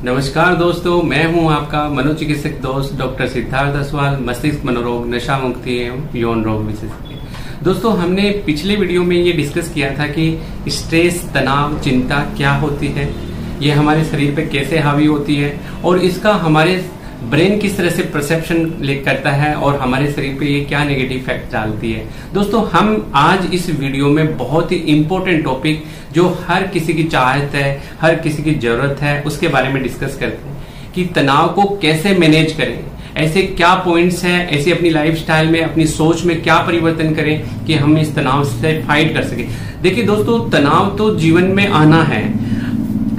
नमस्कार दोस्तों, मैं हूं आपका मनोचिकित्सक दोस्त डॉक्टर सिद्धार्थ असवाल, मस्तिष्क मनोरोग, नशा मुक्ति एवं यौन रोग विशेषज्ञ। दोस्तों, हमने पिछले वीडियो में ये डिस्कस किया था कि स्ट्रेस, तनाव, चिंता क्या होती है, ये हमारे शरीर पे कैसे हावी होती है और इसका हमारे ब्रेन किस तरह से परसेप्शन करता है और हमारे शरीर पे ये क्या नेगेटिव इफेक्ट डालती है। दोस्तों, हम आज इस वीडियो में बहुत ही इंपॉर्टेंट टॉपिक जो हर किसी की चाहत है, हर किसी की जरूरत है, उसके बारे में डिस्कस करते हैं कि तनाव को कैसे मैनेज करें। ऐसे क्या पॉइंट्स हैं, ऐसे अपनी लाइफस्टाइल में, अपनी सोच में क्या परिवर्तन करें कि हम इस तनाव से फाइट कर सकें। देखिए दोस्तों, तनाव तो जीवन में आना है,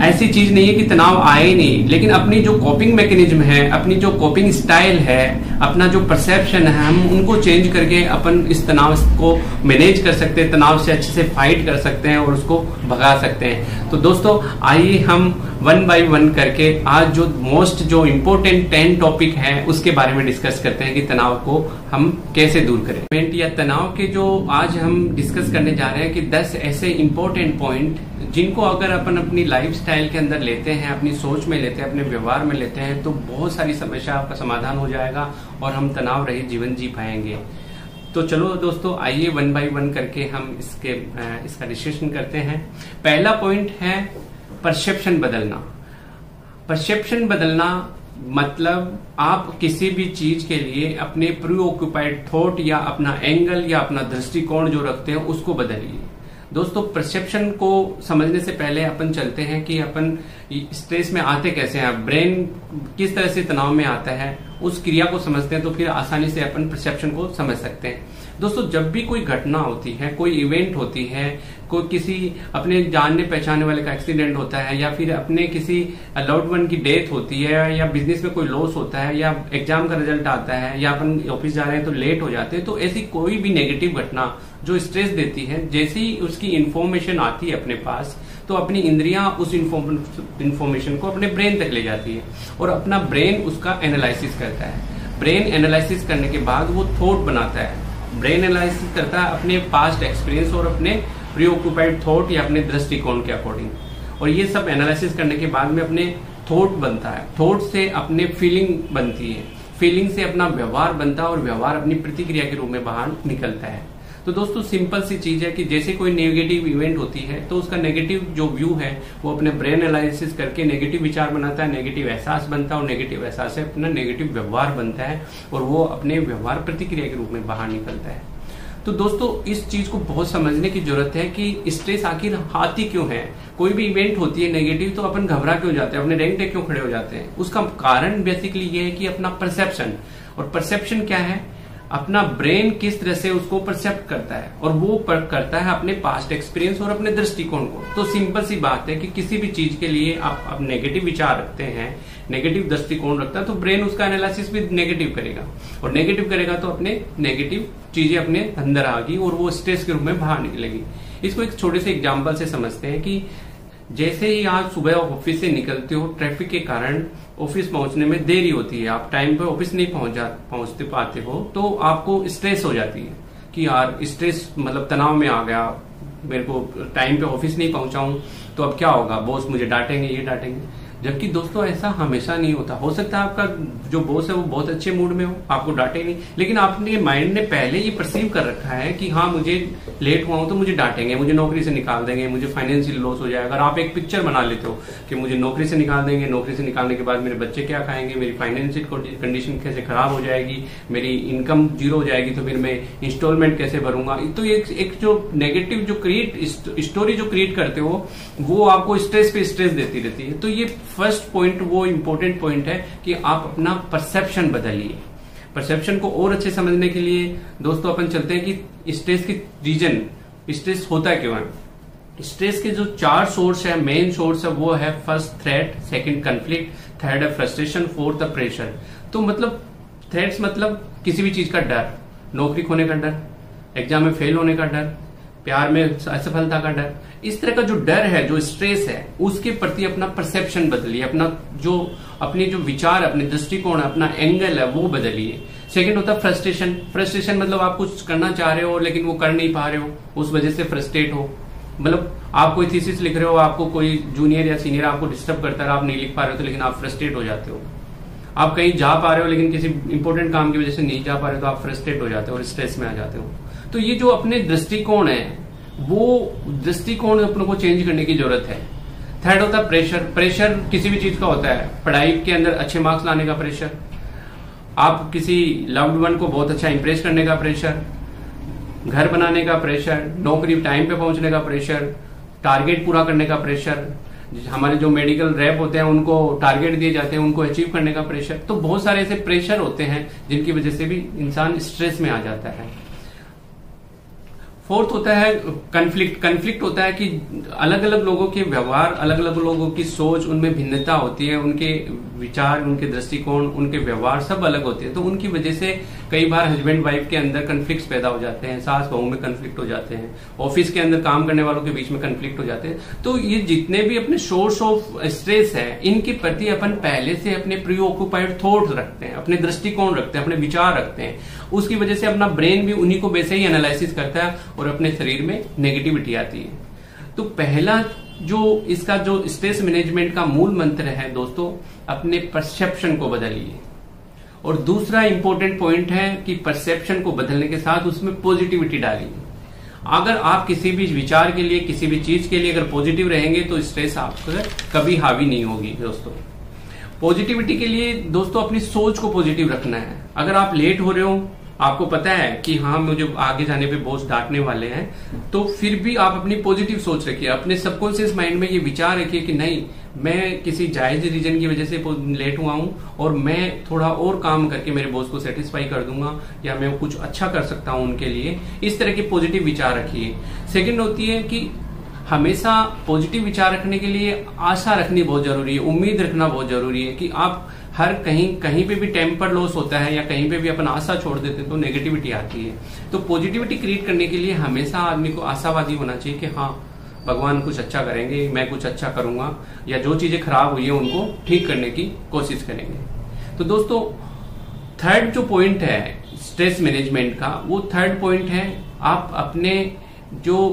ऐसी चीज नहीं है कि तनाव आए ही नहीं, लेकिन अपनी जो कोपिंग मैकेनिज्म है, अपनी जो कोपिंग स्टाइल है, अपना जो परसेप्शन है, हम उनको चेंज करके अपन इस तनाव को मैनेज कर सकते हैं, तनाव से अच्छे से फाइट कर सकते हैं और उसको भगा सकते हैं। तो दोस्तों, आइए हम वन बाय वन करके आज जो इम्पोर्टेंट 10 टॉपिक है उसके बारे में डिस्कस करते हैं कि तनाव को हम कैसे दूर करें। या तनाव के जो आज हम डिस्कस करने जा रहे हैं कि 10 ऐसे इम्पोर्टेंट पॉइंट जिनको अगर अपन अपनी लाइफस्टाइल के अंदर लेते हैं, अपनी सोच में लेते हैं, अपने व्यवहार में लेते हैं, तो बहुत सारी समस्या का समाधान हो जाएगा और हम तनाव रहित जीवन जी पाएंगे। तो चलो दोस्तों, आइए वन बाय वन करके हम इसका डिस्कशन करते हैं। पहला पॉइंट है परसेप्शन बदलना। परसेप्शन बदलना मतलब आप किसी भी चीज के लिए अपने प्री ऑक्यूपाइड थॉट या अपना एंगल या अपना दृष्टिकोण जो रखते हैं उसको बदलिए। दोस्तों, परसेप्शन को समझने से पहले अपन चलते हैं कि अपन स्ट्रेस में आते कैसे हैं, ब्रेन किस तरह से तनाव में आता है, उस क्रिया को समझते हैं तो फिर आसानी से अपन परसेप्शन को समझ सकते हैं। दोस्तों, जब भी कोई घटना होती है, कोई इवेंट होती है, कोई किसी अपने जानने पहचानने वाले का एक्सीडेंट होता है या फिर अपने किसी लव्ड वन की डेथ होती है या बिजनेस में कोई लॉस होता है या एग्जाम का रिजल्ट आता है या अपन ऑफिस जा रहे हैं तो लेट हो जाते हैं, तो ऐसी कोई भी नेगेटिव घटना जो स्ट्रेस देती है, जैसे ही उसकी इंफॉर्मेशन आती है अपने पास, तो अपनी इंद्रियां उस इंफॉर्मेशन को अपने ब्रेन तक ले जाती है और अपना ब्रेन उसका एनालिसिस करता है। ब्रेन एनालिसिस करने के बाद वो थॉट बनाता है। ब्रेन एनालिसिस करता है अपने पास्ट एक्सपीरियंस और अपने प्री ऑक्यूपाइड थॉट या अपने दृष्टिकोण के अकॉर्डिंग, और ये सब एनालिसिस करने के बाद में अपने थॉट बनता है। थॉट से अपने फीलिंग बनती है, फीलिंग से अपना व्यवहार बनता है और व्यवहार अपनी प्रतिक्रिया के रूप में बाहर निकलता है। तो दोस्तों, सिंपल सी चीज है कि जैसे कोई नेगेटिव इवेंट होती है तो उसका नेगेटिव जो व्यू है वो अपने ब्रेन एनालिसिस करके नेगेटिव विचार बनाता है, नेगेटिव एहसास बनता है और नेगेटिव एहसास से अपना नेगेटिव व्यवहार बनता है और वो अपने व्यवहार प्रतिक्रिया के रूप में बाहर निकलता है। तो दोस्तों, इस चीज को बहुत समझने की जरूरत है कि स्ट्रेस आखिर आती क्यों है। कोई भी इवेंट होती है नेगेटिव तो अपन घबरा क्यों जाते हैं, अपने रेंगटे क्यों खड़े हो जाते हैं। उसका कारण बेसिकली ये है कि अपना परसेप्शन, और परसेप्शन क्या है, अपना ब्रेन किस तरह से उसको परसेप्ट करता है और वो करता है अपने पास्ट एक्सपीरियंस और अपने दृष्टिकोण को। तो सिंपल सी बात है कि किसी भी चीज के लिए आप नेगेटिव विचार रखते हैं, नेगेटिव दृष्टिकोण रखता है, तो ब्रेन उसका एनालिसिस भी नेगेटिव करेगा और नेगेटिव करेगा तो अपने नेगेटिव चीजें अपने अंदर आएगी और वो स्ट्रेस के रूप में बाहर निकलेगी। इसको एक छोटे से एग्जाम्पल से समझते हैं कि जैसे ही आज सुबह ऑफिस से निकलते हो, ट्रैफिक के कारण ऑफिस पहुंचने में देरी होती है, आप टाइम पे ऑफिस नहीं पहुंचते पाते हो, तो आपको स्ट्रेस हो जाती है कि यार स्ट्रेस मतलब तनाव में आ गया, मेरे को टाइम पे ऑफिस नहीं पहुंचाऊं तो अब क्या होगा, बॉस मुझे डांटेंगे, ये डांटेंगे। जबकि दोस्तों, ऐसा हमेशा नहीं होता। हो सकता है आपका जो बॉस है वो बहुत अच्छे मूड में हो, आपको डांटे नहीं, लेकिन आपने माइंड ने पहले ये परसीव कर रखा है कि हाँ, मुझे लेट हुआ हूं तो मुझे डांटेंगे, मुझे नौकरी से निकाल देंगे, मुझे फाइनेंशियल लॉस हो जाएगा। अगर आप एक पिक्चर बना लेते हो कि मुझे नौकरी से निकाल देंगे, नौकरी से निकालने के बाद मेरे बच्चे क्या खाएंगे, मेरी फाइनेंशियल कंडीशन कैसे खराब हो जाएगी, मेरी इनकम जीरो हो जाएगी, तो फिर मैं इंस्टॉलमेंट कैसे भरूंगा। तो एक जो नेगेटिव जो स्टोरी जो क्रिएट करते हो वो आपको स्ट्रेस पे स्ट्रेस देती रहती है। तो ये फर्स्ट पॉइंट, वो इंपॉर्टेंट पॉइंट है कि आप अपना परसेप्शन बदलिए। परसेप्शन को और अच्छे समझने के लिए दोस्तों अपन चलते हैं कि स्ट्रेस की रीजन, स्ट्रेस होता क्यों है। स्ट्रेस के जो 4 सोर्स है, मेन सोर्स है, वो है first threat, second conflict, third है फ्रस्ट्रेशन, फोर्थ है प्रेशर। तो मतलब थ्रेट्स मतलब किसी भी चीज का डर, नौकरी खोने का डर, एग्जाम में फेल होने का डर, प्यार में असफलता का डर, इस तरह का जो डर है, जो स्ट्रेस है, उसके प्रति अपना परसेप्शन बदलिए, अपने जो विचार, अपने दृष्टिकोण, अपना एंगल है वो बदलिए। सेकंड होता है फ्रस्ट्रेशन। फ्रस्ट्रेशन मतलब आप कुछ करना चाह रहे हो लेकिन वो कर नहीं पा रहे हो, उस वजह से फ्रस्ट्रेट हो। मतलब आप कोई थीसिस लिख रहे हो, आपको कोई जूनियर या सीनियर आपको डिस्टर्ब करता है, आप नहीं लिख पा रहे हो तो लेकिन आप फ्रस्ट्रेट हो जाते हो। आप कहीं जा पा रहे हो लेकिन किसी इंपॉर्टेंट काम की वजह से नहीं जा पा रहे हो तो आप फ्रस्ट्रेट हो जाते हो और स्ट्रेस में आ जाते हो। तो ये जो अपने दृष्टिकोण है, वो दृष्टिकोण अपने को चेंज करने की जरूरत है। थर्ड होता है प्रेशर। प्रेशर किसी भी चीज का होता है, पढ़ाई के अंदर अच्छे मार्क्स लाने का प्रेशर, आप किसी लव्ड वन को बहुत अच्छा इंप्रेस करने का प्रेशर, घर बनाने का प्रेशर, नौकरी टाइम पे पहुंचने का प्रेशर, टारगेट पूरा करने का प्रेशर, हमारे जो मेडिकल रैप होते हैं उनको टारगेट दिए जाते हैं, उनको अचीव करने का प्रेशर। तो बहुत सारे ऐसे प्रेशर होते हैं जिनकी वजह से भी इंसान स्ट्रेस में आ जाता है। फोर्थ होता है कन्फ्लिक्ट। कन्फ्लिक्ट होता है कि अलग अलग लोगों के व्यवहार, अलग अलग लोगों की सोच, उनमें भिन्नता होती है, उनके विचार, उनके दृष्टिकोण, उनके व्यवहार सब अलग होते हैं। तो उनकी वजह से कई बार हस्बैंड वाइफ के अंदर कन्फ्लिक्ट पैदा हो जाते हैं, सास बहू में कन्फ्लिक्ट हो जाते हैं, ऑफिस के अंदर काम करने वालों के बीच में कन्फ्लिक्ट हो जाते हैं। तो ये जितने भी अपने सोर्स ऑफ स्ट्रेस है, इनके प्रति अपन पहले से अपने प्री ऑक्यूपाइड थॉट रखते हैं, अपने दृष्टिकोण रखते हैं, अपने विचार रखते हैं। उसकी वजह से अपना ब्रेन भी उन्हीं को वैसे ही एनालिसिस करता है और अपने शरीर में नेगेटिविटी आती है। तो पहला जो इसका जो स्ट्रेस मैनेजमेंट का मूल मंत्र है दोस्तों, अपने परसेप्शन को बदलिए। और दूसरा इंपॉर्टेंट पॉइंट है कि परसेप्शन को बदलने के साथ उसमें पॉजिटिविटी डालिए। अगर आप किसी भी विचार के लिए, किसी भी चीज के लिए अगर पॉजिटिव रहेंगे तो स्ट्रेस आप पर कभी हावी नहीं होगी। दोस्तों पॉजिटिविटी के लिए दोस्तों अपनी सोच को पॉजिटिव रखना है। अगर आप लेट हो रहे हो, आपको पता है कि हाँ मुझे आगे जाने पे बॉस डांटने वाले हैं, तो फिर भी आप अपनी पॉजिटिव सोच रखिए। अपने सबकॉन्शियस माइंड में ये विचार रखिए कि नहीं, मैं किसी जायज रीजन की वजह से लेट हुआ हूं और मैं थोड़ा और काम करके मेरे बॉस को सेटिस्फाई कर दूंगा, या मैं कुछ अच्छा कर सकता हूं उनके लिए। इस तरह के पॉजिटिव विचार रखिए। सेकेंड होती है कि हमेशा पॉजिटिव विचार रखने के लिए आशा रखनी बहुत जरूरी है, उम्मीद रखना बहुत जरूरी है कि आप हर कहीं पे भी टेम्पर लॉस होता है या कहीं पे भी अपन आशा छोड़ देते हैं तो नेगेटिविटी आती है। तो पॉजिटिविटी क्रिएट करने के लिए हमेशा आदमी को आशावादी होना चाहिए कि हाँ भगवान कुछ अच्छा करेंगे, मैं कुछ अच्छा करूंगा, या जो चीजें खराब हुई है उनको ठीक करने की कोशिश करेंगे। तो दोस्तों थर्ड जो पॉइंट है स्ट्रेस मैनेजमेंट का, वो थर्ड पॉइंट है आप अपने जो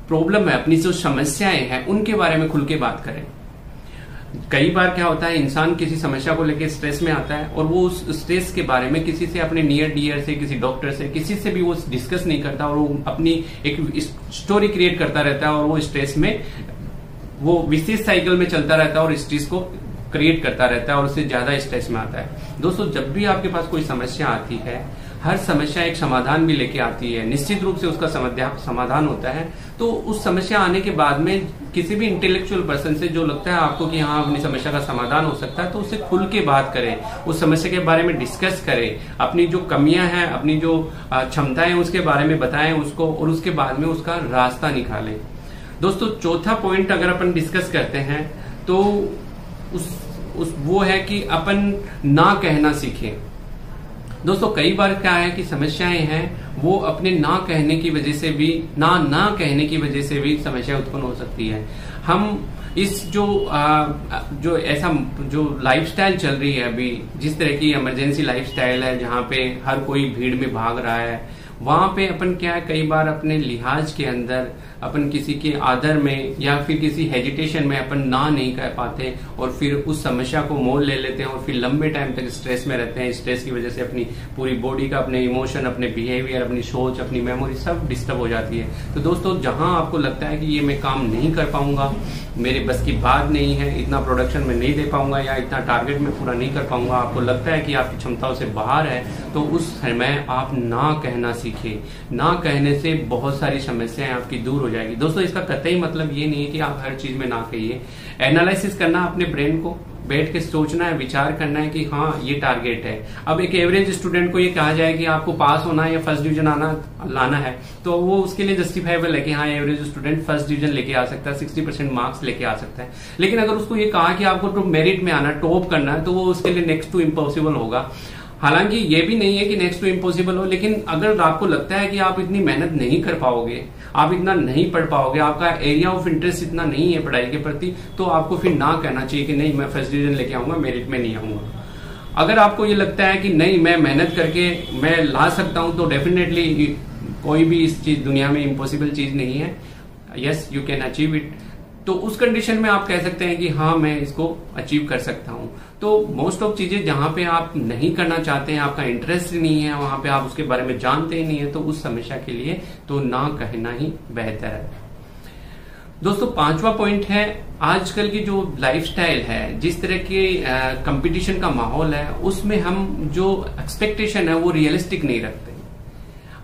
प्रॉब्लम है, अपनी जो समस्याएं हैं उनके बारे में खुल के बात करें। कई बार क्या होता है, इंसान किसी समस्या को लेकर स्ट्रेस में आता है और वो उस स्ट्रेस के बारे में किसी से, अपने नियर डियर से, किसी डॉक्टर से, किसी से भी वो डिस्कस नहीं करता और वो अपनी एक स्टोरी क्रिएट करता रहता है और वो स्ट्रेस में, वो विशेष साइकिल में चलता रहता है और इस चीज को क्रिएट करता रहता है और उससे ज्यादा स्ट्रेस में आता है। दोस्तों जब भी आपके पास कोई समस्या आती है, हर समस्या एक समाधान भी लेके आती है, निश्चित रूप से उसका समाधान होता है। तो उस समस्या आने के बाद में किसी भी इंटेलेक्चुअल पर्सन से जो लगता है आपको कि हाँ अपनी समस्या का समाधान हो सकता है, तो उससे खुल के बात करें, उस समस्या के बारे में डिस्कस करें, अपनी जो कमियां हैं, अपनी जो क्षमताएं उसके बारे में बताएं उसको, और उसके बाद में उसका रास्ता निकालें। दोस्तों चौथा पॉइंट अगर अपन डिस्कस करते हैं तो वो है कि अपन ना कहना सीखें। दोस्तों कई बार क्या है कि समस्याएं हैं वो अपने ना कहने की वजह से भी, ना कहने की वजह से भी समस्या उत्पन्न हो सकती है। हम इस जो ऐसा जो लाइफस्टाइल चल रही है अभी, जिस तरह की इमरजेंसी लाइफस्टाइल है जहाँ पे हर कोई भीड़ में भाग रहा है, वहां पे अपन क्या है कई बार अपने लिहाज के अंदर अपन किसी के आदर में या फिर किसी हेजिटेशन में अपन ना नहीं कह पाते और फिर उस समस्या को मोल ले लेते हैं और फिर लंबे टाइम तक स्ट्रेस में रहते हैं। स्ट्रेस की वजह से अपनी पूरी बॉडी का, अपने इमोशन, अपने बिहेवियर, अपनी सोच, अपनी मेमोरी सब डिस्टर्ब हो जाती है। तो दोस्तों जहां आपको लगता है कि ये मैं काम नहीं कर पाऊंगा, मेरे बस की बात नहीं है, इतना प्रोडक्शन में नहीं दे पाऊंगा या इतना टारगेट में पूरा नहीं कर पाऊंगा, आपको लगता है कि आपकी क्षमताओं से बाहर है, तो उस समय आप ना कहना सीखे। ना कहने से बहुत सारी समस्याएं आपकी दूर हो जाएगी। दोस्तों इसका कतई मतलब ये नहीं है कि आप हर चीज में ना कहिए। एनालिसिस करना, अपने ब्रेन को बैठ के सोचना है, विचार करना है कि हाँ ये टारगेट है। अब एक एवरेज स्टूडेंट को ये कहा जाए कि आपको पास होना है या फर्स्ट डिवीजन लाना है, तो वो उसके लिए जस्टिफाइबल है कि हाँ एवरेज स्टूडेंट फर्स्ट डिवीजन लेके आ सकता है, 60% मार्क्स लेके आ सकता है। लेकिन अगर उसको ये कहा कि आपको तो मेरिट में आना, टॉप करना है, तो वो उसके लिए नेक्स्ट टू इम्पॉसिबल होगा। हालांकि ये भी नहीं है कि नेक्स्ट टू इम्पॉसिबल हो, लेकिन अगर आपको लगता है कि आप इतनी मेहनत नहीं कर पाओगे, आप इतना नहीं पढ़ पाओगे, आपका एरिया ऑफ इंटरेस्ट इतना नहीं है पढ़ाई के प्रति, तो आपको फिर ना कहना चाहिए कि नहीं मैं फर्स्ट डिवीजन लेके आऊंगा, मेरिट में नहीं आऊंगा। अगर आपको ये लगता है कि नहीं मैं मेहनत करके मैं ला सकता हूं, तो डेफिनेटली कोई भी इस चीज दुनिया में इम्पॉसिबल चीज नहीं है। Yes you can achieve it, तो उस कंडीशन में आप कह सकते हैं कि हाँ मैं इसको अचीव कर सकता हूं। तो मोस्ट ऑफ चीजें जहां पे आप नहीं करना चाहते हैं, आपका इंटरेस्ट नहीं है, वहां पे आप उसके बारे में जानते ही नहीं है, तो उस हमेशा के लिए तो ना कहना ही बेहतर है। दोस्तों 5वां पॉइंट है, आजकल की जो लाइफस्टाइल है, जिस तरह के कंपटीशन का माहौल है, उसमें हम जो एक्सपेक्टेशन है वो रियलिस्टिक नहीं रखते,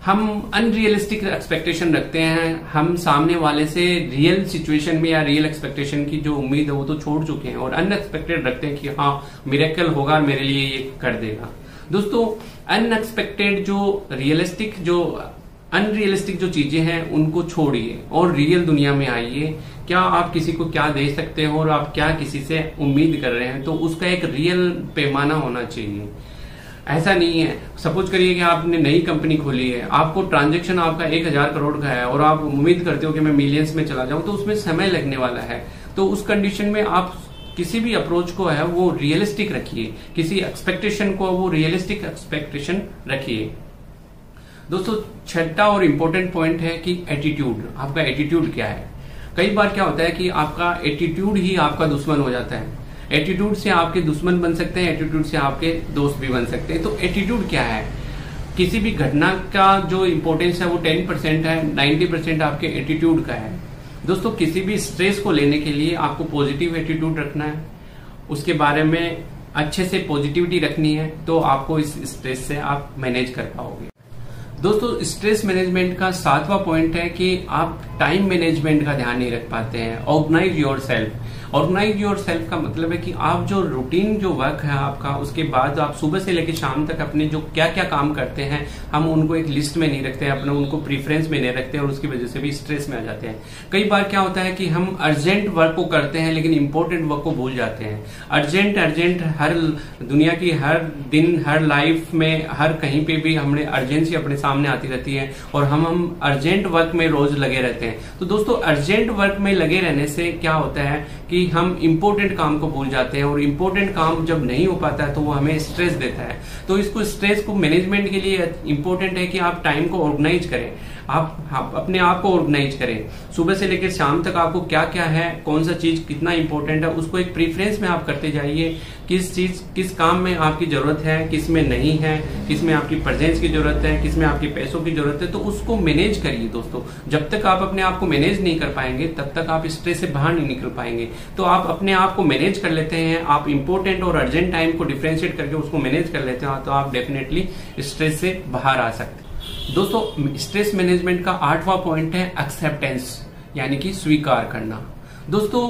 हम अनरियलिस्टिक एक्सपेक्टेशन रखते हैं। हम सामने वाले से रियल सिचुएशन में या रियल एक्सपेक्टेशन की जो उम्मीद है वो तो छोड़ चुके हैं और अनएक्सपेक्टेड रखते हैं कि हाँ मिरेकल होगा, मेरे लिए ये कर देगा। दोस्तों अनएक्सपेक्टेड जो रियलिस्टिक जो अनरियलिस्टिक जो चीजें हैं उनको छोड़िए और रियल दुनिया में आइए। क्या आप किसी को क्या दे सकते हो और आप क्या किसी से उम्मीद कर रहे हैं, तो उसका एक रियल पैमाना होना चाहिए। ऐसा नहीं है, सपोज करिए कि आपने नई कंपनी खोली है, आपको ट्रांजैक्शन आपका 1000 करोड़ का है और आप उम्मीद करते हो कि मैं मिलियंस में चला जाऊं, तो उसमें समय लगने वाला है। तो उस कंडीशन में आप किसी भी अप्रोच को है वो रियलिस्टिक रखिए, किसी एक्सपेक्टेशन को वो रियलिस्टिक एक्सपेक्टेशन रखिए। दोस्तों 6वां और इम्पोर्टेंट पॉइंट है कि एटीट्यूड, आपका एटीट्यूड क्या है। कई बार क्या होता है कि आपका एटीट्यूड ही आपका दुश्मन हो जाता है। एटीट्यूड से आपके दुश्मन बन सकते हैं, एटीट्यूड से आपके दोस्त भी बन सकते हैं। तो एटीट्यूड क्या है, किसी भी घटना का जो इम्पोर्टेंस है वो 10% है, 90% आपके एटीट्यूड का है। दोस्तों किसी भी स्ट्रेस को लेने के लिए आपको पॉजिटिव एटीट्यूड रखना है, उसके बारे में अच्छे से पॉजिटिविटी रखनी है, तो आपको इस स्ट्रेस से आप मैनेज कर पाओगे। दोस्तों स्ट्रेस मैनेजमेंट का 7वां पॉइंट है कि आप टाइम मैनेजमेंट का ध्यान नहीं रख पाते हैं। Organise yourself. Organise yourself का मतलब है कि आप जो रूटीन जो वर्क है आपका, उसके बाद आप सुबह से लेकर शाम तक अपने जो क्या क्या काम करते हैं, हम उनको एक लिस्ट में नहीं रखते, अपने उनको प्रीफरेंस में नहीं रखते और उसकी वजह से भी स्ट्रेस में आ जाते हैं। कई बार क्या होता है कि हम अर्जेंट वर्क को करते हैं लेकिन इंपॉर्टेंट वर्क को भूल जाते हैं। अर्जेंट हर दुनिया की हर दिन हर लाइफ में हर कहीं पे भी हमने अर्जेंसी अपने सामने आती रहती है और हम अर्जेंट वर्क में रोज लगे रहते हैं। तो दोस्तों अर्जेंट वर्क में लगे रहने से क्या होता है कि हम इंपॉर्टेंट काम को भूल जाते हैं और इंपॉर्टेंट काम जब नहीं हो पाता है तो वो हमें स्ट्रेस देता है। तो इसको स्ट्रेस को मैनेजमेंट के लिए इंपॉर्टेंट है कि आप टाइम को ऑर्गेनाइज करें, आप अपने आप को ऑर्गेनाइज करें। सुबह से लेकर शाम तक आपको क्या क्या है, कौन सा चीज कितना इंपॉर्टेंट है, उसको एक प्रीफरेंस में आप करते जाइए। किस चीज किस काम में आपकी जरूरत है, किस में नहीं है, किस में आपकी प्रेजेंस की जरूरत है, किस में आपके पैसों की जरूरत है, तो उसको मैनेज करिए। दोस्तों जब तक आप अपने आप को मैनेज नहीं कर पाएंगे तब तक आप स्ट्रेस से बाहर नहीं निकल पाएंगे। तो आप अपने आप को मैनेज कर लेते हैं, आप इंपॉर्टेंट और अर्जेंट टाइम को डिफरेंशिएट करके उसको मैनेज कर लेते हैं, तो आप डेफिनेटली स्ट्रेस से बाहर आ सकते हैं। दोस्तों स्ट्रेस मैनेजमेंट का 8वां पॉइंट है एक्सेप्टेंस, यानी कि स्वीकार करना। दोस्तों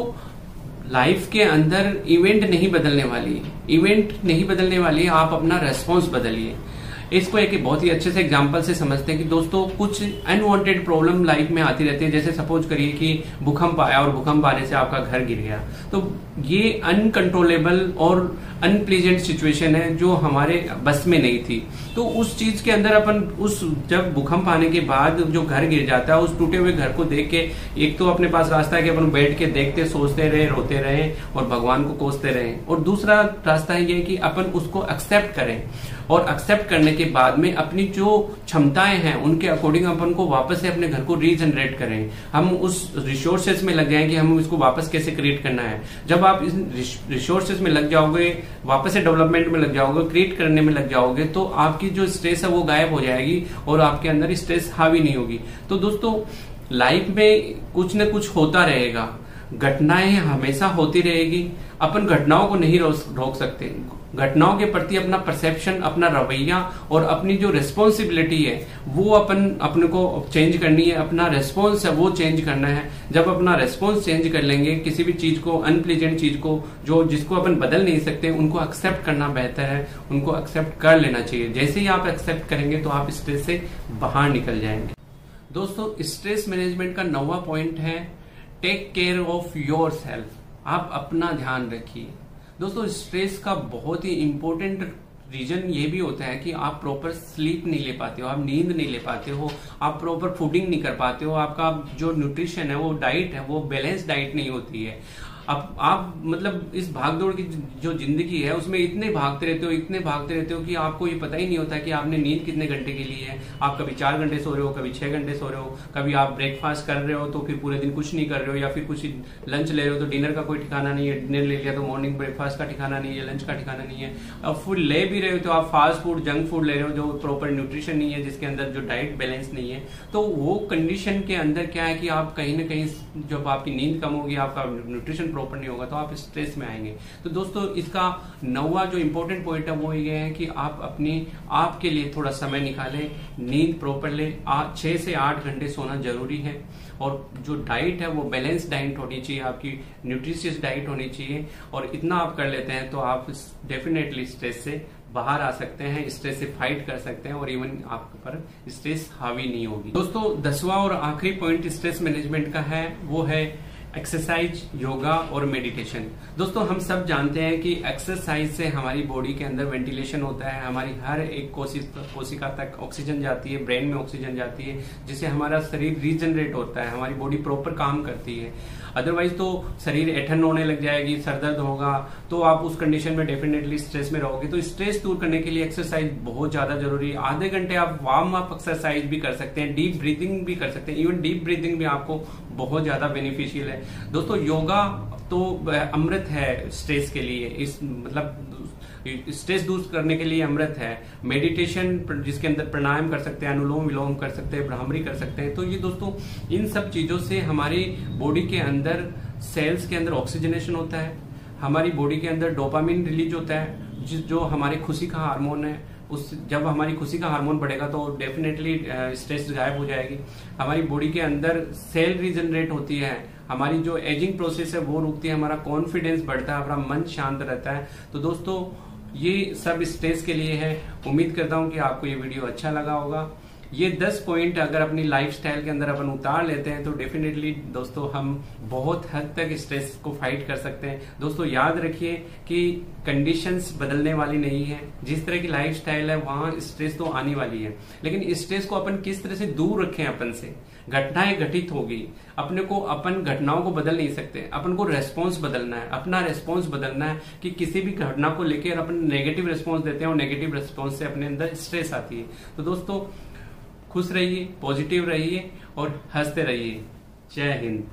लाइफ के अंदर इवेंट नहीं बदलने वाली, आप अपना रेस्पॉन्स बदलिए। इसको एक बहुत ही अच्छे से एग्जांपल से समझते हैं कि दोस्तों कुछ अनवांटेड प्रॉब्लम लाइफ में आती रहती है। जैसे सपोज करिए कि भूकंप आया और भूकंप आने से आपका घर गिर गया, तो ये अनकंट्रोलेबल और अनप्लीजेंट सिचुएशन है जो हमारे बस में नहीं थी। तो उस चीज के अंदर अपन जब भूकंप आने के बाद जो घर गिर जाता है, उस टूटे हुए घर को देख के एक तो अपने पास रास्ता है कि अपन बैठ के देखते, सोचते रहे, रोते रहे और भगवान को कोसते रहे, और दूसरा रास्ता ये कि अपन उसको एक्सेप्ट करें और एक्सेप्ट करने के बाद में अपनी जो क्षमताएं हैं उनके अकॉर्डिंग अपन को वापस से अपने घर को रीजनरेट करें। हम उस रिसोर्सेज में लग जाएं कि हम इसको वापस कैसे क्रिएट करना है। जब आप इस रिसोर्सेज में लग जाओगे, वापस से डेवलपमेंट में लग जाओगे, क्रिएट करने में लग जाओगे, तो आपकी जो स्ट्रेस है वो गायब हो जाएगी और आपके अंदर स्ट्रेस हावी नहीं होगी। तो दोस्तों लाइफ में कुछ न कुछ होता रहेगा, घटनाएं हमेशा होती रहेगी। अपन घटनाओं को नहीं रोक सकते, घटनाओं के प्रति अपना परसेप्शन, अपना रवैया और अपनी जो रिस्पॉन्सिबिलिटी है वो अपने को चेंज करनी है। अपना रेस्पॉन्स है वो चेंज करना है। जब अपना रेस्पॉन्स चेंज कर लेंगे, किसी भी चीज को, अनप्लीजेंट चीज को, जिसको अपन बदल नहीं सकते, उनको एक्सेप्ट करना बेहतर है, उनको एक्सेप्ट कर लेना चाहिए। जैसे ही आप एक्सेप्ट करेंगे तो आप स्ट्रेस से बाहर निकल जाएंगे। दोस्तों स्ट्रेस मैनेजमेंट का 9वां पॉइंट है take care of yourself. आप अपना ध्यान रखिए। दोस्तों स्ट्रेस का बहुत ही इंपॉर्टेंट रीजन ये भी होता है कि आप प्रॉपर स्लीप नहीं ले पाते हो, आप नींद नहीं ले पाते हो, आप प्रॉपर फूडिंग नहीं कर पाते हो, आपका जो न्यूट्रिशन है, वो डाइट है, वो बैलेंस डाइट नहीं होती है। आप मतलब इस भागदौड़ की जो जिंदगी है उसमें इतने भागते रहते हो कि आपको ये पता ही नहीं होता कि आपने नींद कितने घंटे की ली है। आप कभी 4 घंटे सो रहे हो, कभी 6 घंटे सो रहे हो, कभी आप ब्रेकफास्ट कर रहे हो तो फिर पूरे दिन कुछ नहीं कर रहे हो, या फिर कुछ लंच ले रहे हो तो डिनर का कोई ठिकाना नहीं है, डिनर ले लिया तो मॉर्निंग ब्रेकफास्ट का ठिकाना नहीं है, लंच का ठिकाना नहीं है। अब फूड ले भी रहे हो तो आप फास्ट फूड, जंक फूड ले रहे हो जो प्रॉपर न्यूट्रिशन नहीं है, जिसके अंदर जो डाइट बैलेंस नहीं है। तो वो कंडीशन के अंदर क्या है कि आप कहीं ना कहीं जब आपकी नींद कम होगी, आपका न्यूट्रिशन प्रॉपर नहीं होगा, तो आप स्ट्रेस में आएंगे। तो दोस्तों इसका 9वां जो इंपॉर्टेंट पॉइंट है वो ये है कि आप अपनी आप के लिए थोड़ा समय निकालें, नींद प्रॉपर ले। 6 से 8 घंटे सोना जरूरी है, और जो डाइट है वो बैलेंस डाइट होनी चाहिए, आपकी न्यूट्रिशियस डाइट होनी चाहिए। और इतना आप कर लेते हैं तो आप डेफिनेटली स्ट्रेस से बाहर आ सकते हैं, स्ट्रेस से फाइट कर सकते हैं, और इवन आप पर स्ट्रेस हावी नहीं होगी। दोस्तों 10वां और आखिरी पॉइंट स्ट्रेस मैनेजमेंट का है, वो है एक्सरसाइज, योगा और मेडिटेशन। दोस्तों हम सब जानते हैं कि एक्सरसाइज से हमारी बॉडी के अंदर वेंटिलेशन होता है, हमारी हर एक कोशिका तक ऑक्सीजन जाती है, ब्रेन में ऑक्सीजन जाती है, जिससे हमारा शरीर रीजनरेट होता है, हमारी बॉडी प्रॉपर काम करती है। अदरवाइज तो शरीर ऐठन होने लग जाएगी, सरदर्द होगा, तो आप उस कंडीशन में डेफिनेटली स्ट्रेस में रहोगे। तो स्ट्रेस दूर करने के लिए एक्सरसाइज बहुत ज्यादा जरूरी है। आधे घंटे आप वार्म अप एक्सरसाइज भी कर सकते हैं, डीप ब्रीथिंग भी कर सकते हैं। इवन डीप ब्रीथिंग भी आपको बहुत ज्यादा बेनिफिशियल है। दोस्तों योगा तो अमृत है स्ट्रेस के लिए, इस मतलब स्ट्रेस दूर करने के लिए अमृत है। मेडिटेशन जिसके अंदर प्राणायाम कर सकते हैं, अनुलोम विलोम कर सकते हैं, भ्रामरी कर सकते हैं। तो ये दोस्तों इन सब चीजों से हमारी बॉडी के अंदर सेल्स के अंदर ऑक्सीजनेशन होता है, हमारी बॉडी के अंदर डोपामिन रिलीज होता है, जो हमारे खुशी का हार्मोन है। उस जब हमारी खुशी का हार्मोन बढ़ेगा तो डेफिनेटली स्ट्रेस गायब हो जाएगी। हमारी बॉडी के अंदर सेल रीजनरेट होती है, हमारी जो एजिंग प्रोसेस है वो रुकती है, हमारा कॉन्फिडेंस बढ़ता है, हमारा मन शांत रहता है। तो दोस्तों ये सब स्ट्रेस के लिए है। उम्मीद करता हूं कि आपको ये वीडियो अच्छा लगा होगा। ये 10 पॉइंट अगर अपनी लाइफस्टाइल के अंदर अपन उतार लेते हैं तो डेफिनेटली दोस्तों हम बहुत हद तक स्ट्रेस को फाइट कर सकते हैं। दोस्तों याद रखिए कि कंडीशंस बदलने वाली नहीं है, जिस तरह की लाइफस्टाइल है वहां स्ट्रेस तो आने वाली है, लेकिन स्ट्रेस को अपन किस तरह से दूर रखें अपन से। घटनाएं घटित होगी, अपने को अपन घटनाओं को बदल नहीं सकते, अपन को रेस्पॉन्स बदलना है, अपना रेस्पॉन्स बदलना है कि किसी भी घटना को लेकर अपन नेगेटिव रेस्पॉन्स देते हैं और नेगेटिव रेस्पॉन्स से अपने अंदर स्ट्रेस आती है। तो दोस्तों खुश रहिए, पॉजिटिव रहिए और हंसते रहिए। जय हिंद।